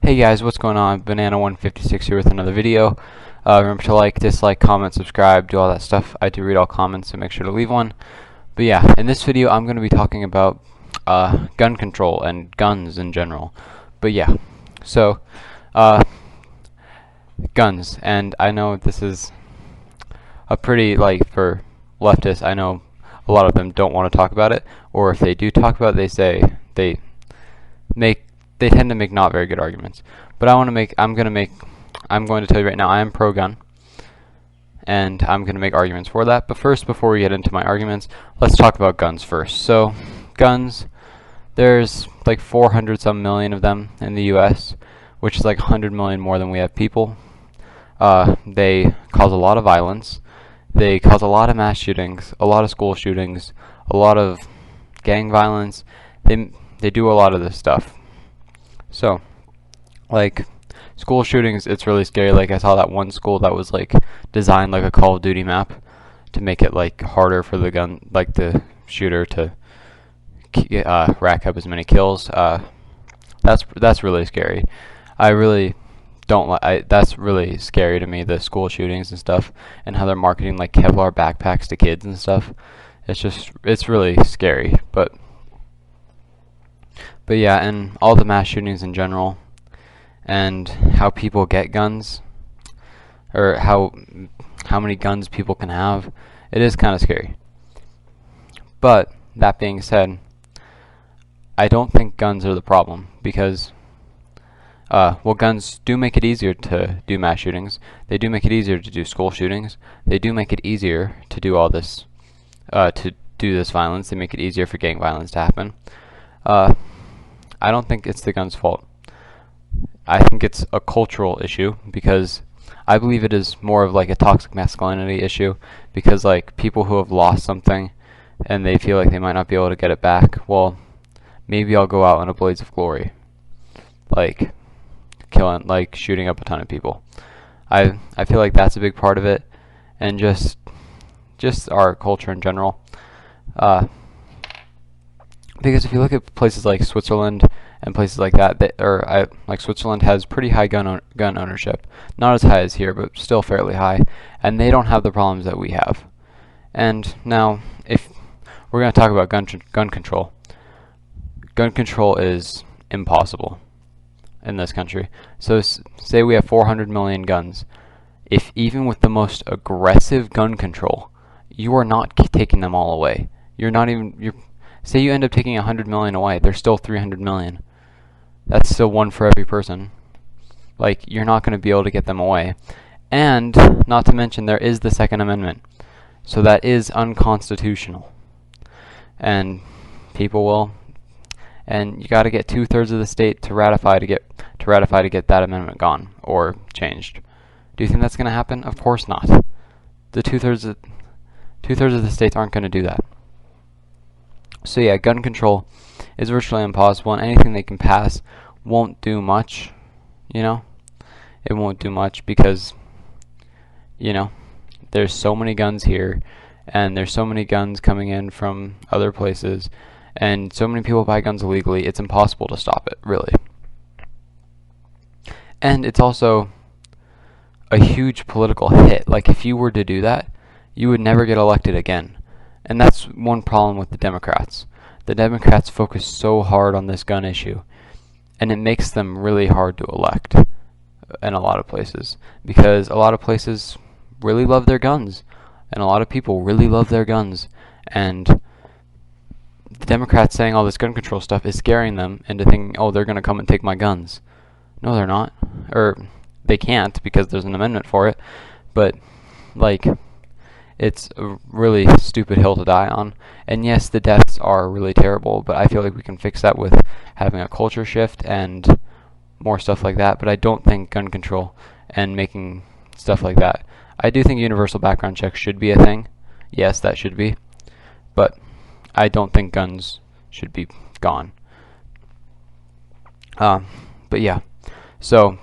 Hey guys, what's going on? Banana156 here with another video. Remember to like, dislike, comment, subscribe, do all that stuff. I do read all comments, so make sure to leave one. But yeah, in this video I'm going to be talking about gun control and guns in general. But yeah, so guns, and I know this is a pretty, like, for leftists, I know a lot of them don't want to talk about it, or if they do talk about it, they say make they tend to make not very good arguments. But I'm going to tell you right now, I am pro-gun, and I'm going to make arguments for that. But first, before we get into my arguments, let's talk about guns first. So, guns, there's like 400 some million of them in the US, which is like 100 million more than we have people. They cause a lot of violence. They cause a lot of mass shootings, a lot of school shootings, a lot of gang violence. They do a lot of this stuff. So, like, school shootings, it's really scary. Like, I saw that one school that was, like, designed like a Call of Duty map to make it, like, harder for the shooter to rack up as many kills. That's really scary. I really don't like. That's really scary to me, the school shootings and stuff, and how they're marketing, like, Kevlar backpacks to kids and stuff. It's really scary, But yeah, and all the mass shootings in general, and how people get guns, or how many guns people can have, it is kind of scary. But that being said, I don't think guns are the problem, because well, guns do make it easier to do mass shootings. They do make it easier to do school shootings. They do make it easier to do all this, to do this violence. They make it easier for gang violence to happen. I don't think it's the gun's fault. I think it's a cultural issue, because I believe it is more of like a toxic masculinity issue, because, like, people who have lost something and they feel like they might not be able to get it back, well, maybe I'll go out in a blaze of glory, like shooting up a ton of people. I feel like that's a big part of it, and just our culture in general. Because if you look at places like Switzerland and places like that, like Switzerland has pretty high gun ownership. Not as high as here, but still fairly high. And they don't have the problems that we have. And now, if we're going to talk about gun control is impossible in this country. So say we have 400 million guns. If even with the most aggressive gun control, you are not taking them all away. Say you end up taking 100 million away, there's still 300 million. That's still one for every person. Like, you're not going to be able to get them away. And, not to mention, there is the Second Amendment. So that is unconstitutional. And and you got to get 2/3 of the state to ratify to get that amendment gone or changed. Do you think that's going to happen? Of course not. The two-thirds of the states aren't going to do that. So yeah, gun control is virtually impossible, and anything they can pass won't do much, It won't do much because, there's so many guns here, and there's so many guns coming in from other places, and so many people buy guns illegally, it's impossible to stop it, really. And it's also a huge political hit. Like, if you were to do that, you would never get elected again. And that's one problem with the Democrats. The Democrats focus so hard on this gun issue, and it makes them really hard to elect in a lot of places, because a lot of places really love their guns, and a lot of people really love their guns, and the Democrats saying all this gun control stuff is scaring them into thinking, oh, they're going to come and take my guns. No, they're not. Or they can't, because there's an amendment for it, but, like, it's a really stupid hill to die on. And yes, the deaths are really terrible, but I feel like we can fix that with having a culture shift and more stuff like that. But I don't think gun control and making stuff like that. I do think universal background checks should be a thing. Yes, that should be. But I don't think guns should be gone. But yeah, so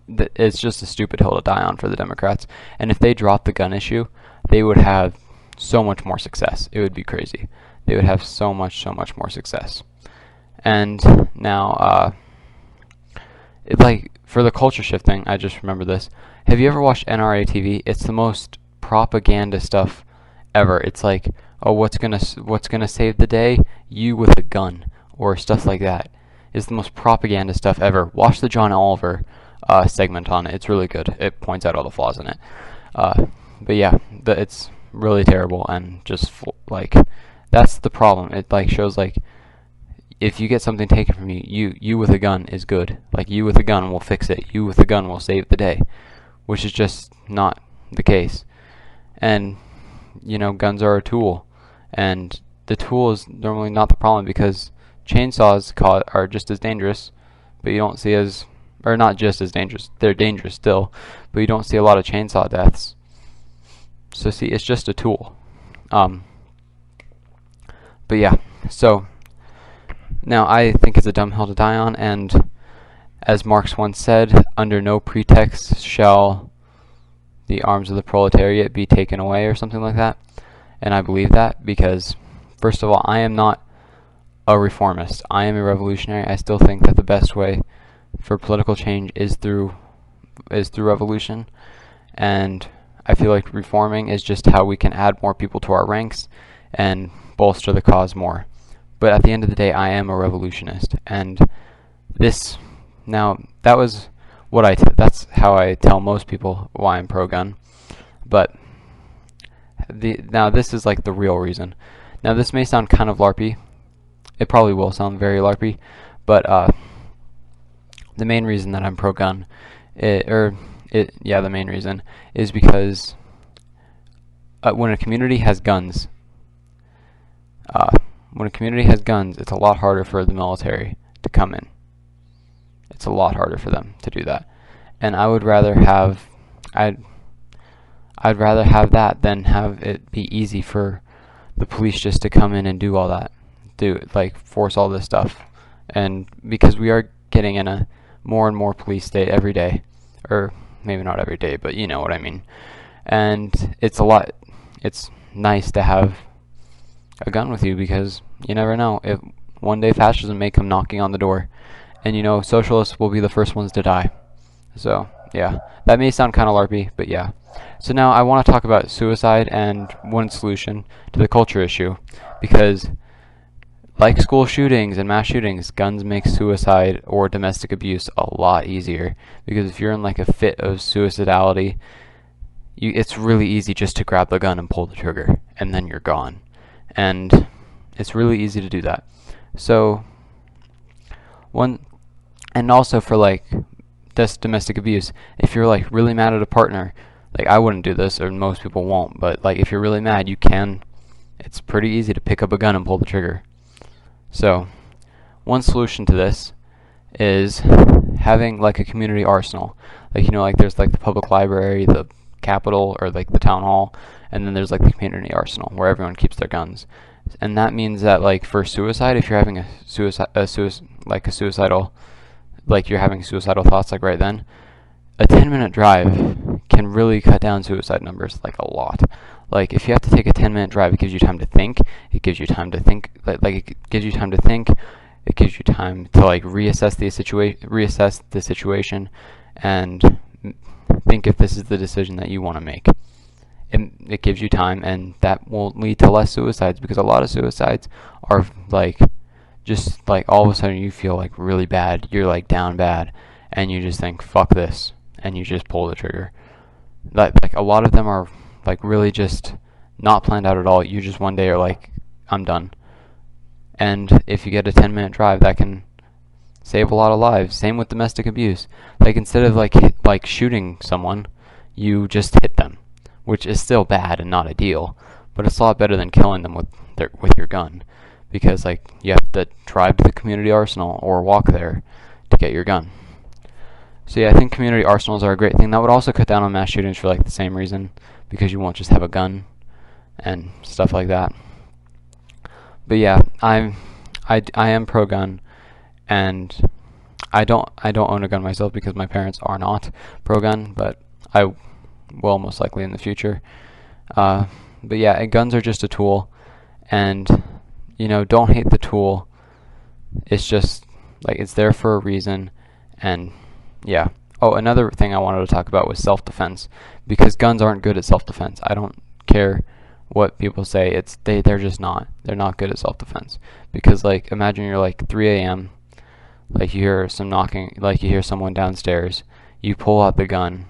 it's just a stupid hill to die on for the Democrats. And if they drop the gun issue, they would have so much more success. It would be crazy. They would have so much more success. And now, like for the culture shift thing, I just remember this. Have you ever watched NRA TV? It's the most propaganda stuff ever. It's like, oh, what's gonna save the day? You with a gun or stuff like that. It's the most propaganda stuff ever. Watch the John Oliver segment on it. It's really good. It points out all the flaws in it. But yeah, it's really terrible and just like that's the problem. It like shows like if you get something taken from you, you with a gun is good. Like you with a gun will fix it. You with a gun will save the day, which is just not the case. And guns are a tool, and the tool is normally not the problem because chainsaws are just as dangerous, but you don't see or not just as dangerous. They're dangerous still, but you don't see a lot of chainsaw deaths. So see, it's just a tool. But yeah, so now I think it's a dumb hill to die on, and as Marx once said, under no pretext shall the arms of the proletariat be taken away or something like that. And I believe that because, first of all, I am not a reformist. I am a revolutionary. I still think that the best way for political change is through revolution, and I feel like reforming is just how we can add more people to our ranks and bolster the cause more. But at the end of the day, I am a revolutionist, and that's how I tell most people why I'm pro-gun. But now this is like the real reason. Now this may sound kind of LARPy. It probably will sound very LARPy, but the main reason that I'm pro-gun, the main reason is because when a community has guns, it's a lot harder for the military to come in. It's a lot harder for them to do that, and I'd rather have that than have it be easy for the police just to come in and do all that, force all this stuff, and because we are getting in a more and more police state every day, or maybe not every day, but you know what I mean. And it's nice to have a gun with you because you never know if one day fascism may come knocking on the door, and socialists will be the first ones to die. So yeah, that may sound kind of LARPy, but yeah. So now I want to talk about suicide and one solution to the culture issue, because like school shootings and mass shootings, guns make suicide or domestic abuse a lot easier, because if you're in like a fit of suicidality, it's really easy just to grab the gun and pull the trigger, and then you're gone. And it's really easy to do that. So and also for like this domestic abuse, if you're like really mad at a partner, like I wouldn't do this, or most people won't, but like if you're really mad, it's pretty easy to pick up a gun and pull the trigger. So one solution to this is having like a community arsenal. Like there's like the public library, the Capitol, or like the town hall, and then there's like the community arsenal where everyone keeps their guns. And that means that like for suicide, if you're having you're having suicidal thoughts like right then, a 10-minute drive can really cut down suicide numbers like a lot. Like if you have to take a 10-minute drive, it gives you time to think. It gives you time to think. It gives you time to think. It gives you time to like reassess the situation, and think if this is the decision that you want to make. It gives you time, and that will lead to less suicides, because a lot of suicides are like just like all of a sudden you feel like really bad. You're like down bad, and you just think fuck this, and you just pull the trigger. Like a lot of them are like really just not planned out at all. You just one day are like, I'm done. And if you get a 10-minute drive, that can save a lot of lives. Same with domestic abuse. Like instead of like shooting someone, you just hit them, which is still bad and not ideal, but it's a lot better than killing them with your gun, because like you have to drive to the community arsenal or walk there to get your gun. So yeah, I think community arsenals are a great thing. That would also cut down on mass shootings for like the same reason, because you won't just have a gun and stuff like that. But yeah, I am pro-gun, and I don't own a gun myself because my parents are not pro-gun, but I will most likely in the future. But yeah, guns are just a tool, and don't hate the tool. It's just like it's there for a reason, and yeah. Oh, another thing I wanted to talk about was self-defense, because guns aren't good at self-defense. I don't care what people say. They're just not. They're not good at self-defense. Because like imagine you're like 3 a.m. like you hear some knocking, like you hear someone downstairs. You pull out the gun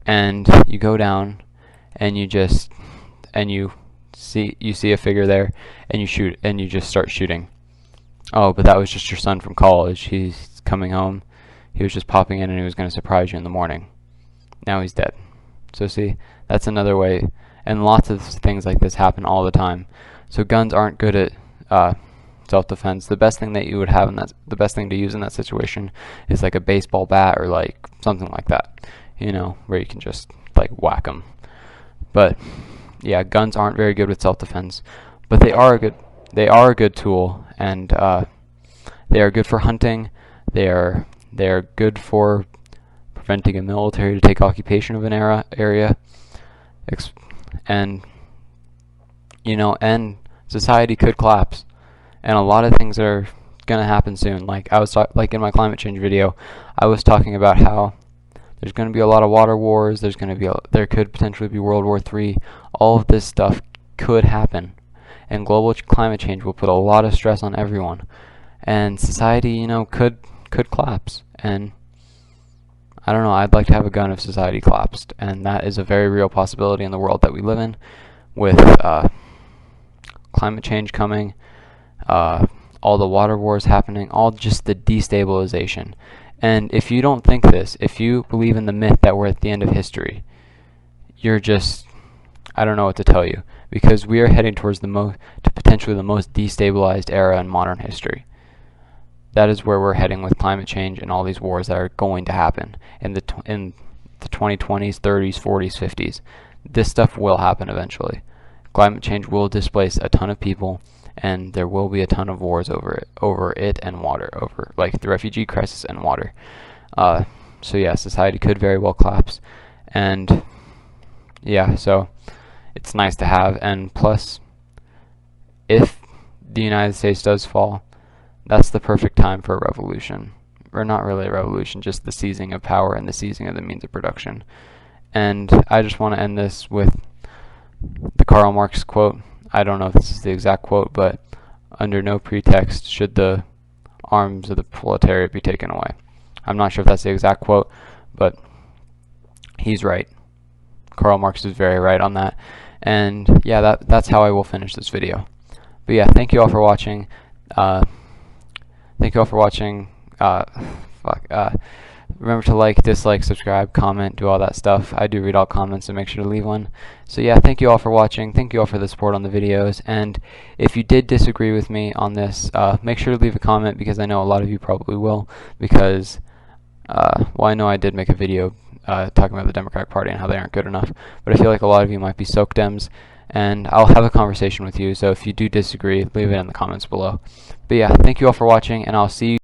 and you go down and you see a figure there and you shoot and you just start shooting. Oh, but that was just your son from college. He's coming home. He was just popping in and he was going to surprise you in the morning. Now he's dead. So see, that's another way. And lots of things like this happen all the time. So guns aren't good at self-defense. The best thing that you would have the best thing to use in that situation is like a baseball bat or like something like that, where you can just like whack them. But yeah, guns aren't very good with self-defense, but they are a good tool, and they are good for hunting. They are good for preventing a military to take occupation of an area, and and society could collapse, and a lot of things are gonna happen soon. Like like in my climate change video, I was talking about how there's going to be a lot of water wars. There could potentially be World War III. All of this stuff could happen, and global climate change will put a lot of stress on everyone, and society, could collapse. And I don't know. I'd like to have a gun if society collapsed, and that is a very real possibility in the world that we live in, with climate change coming, all the water wars happening, all just the destabilization. And if you don't think this, if you believe in the myth that we're at the end of history, you're just, I don't know what to tell you, because we are heading towards to potentially the most destabilized era in modern history. That is where we're heading with climate change and all these wars that are going to happen in the 2020s, 30s, 40s, 50s. This stuff will happen eventually. Climate change will displace a ton of people, and there will be a ton of wars over it and water, over like the refugee crisis and water. So yeah, society could very well collapse, and yeah, so it's nice to have. And plus, if the United States does fall, that's the perfect time for a revolution. Or not really a revolution, just the seizing of power and the seizing of the means of production. And I just want to end this with the Karl Marx quote. I don't know if this is the exact quote, but under no pretext should the arms of the proletariat be taken away. I'm not sure if that's the exact quote, but he's right. Karl Marx is very right on that. And yeah, that's how I will finish this video. But yeah, thank you all for watching. Thank you all for watching. Remember to like, dislike, subscribe, comment, do all that stuff. I do read all comments, so make sure to leave one. So yeah, thank you all for watching. Thank you all for the support on the videos. And if you did disagree with me on this, make sure to leave a comment, because I know a lot of you probably will. Because, well, I know I did make a video talking about the Democratic Party and how they aren't good enough. But I feel like a lot of you might be soak Dems, and I'll have a conversation with you. So if you do disagree, leave it in the comments below. But yeah, thank you all for watching, and I'll see you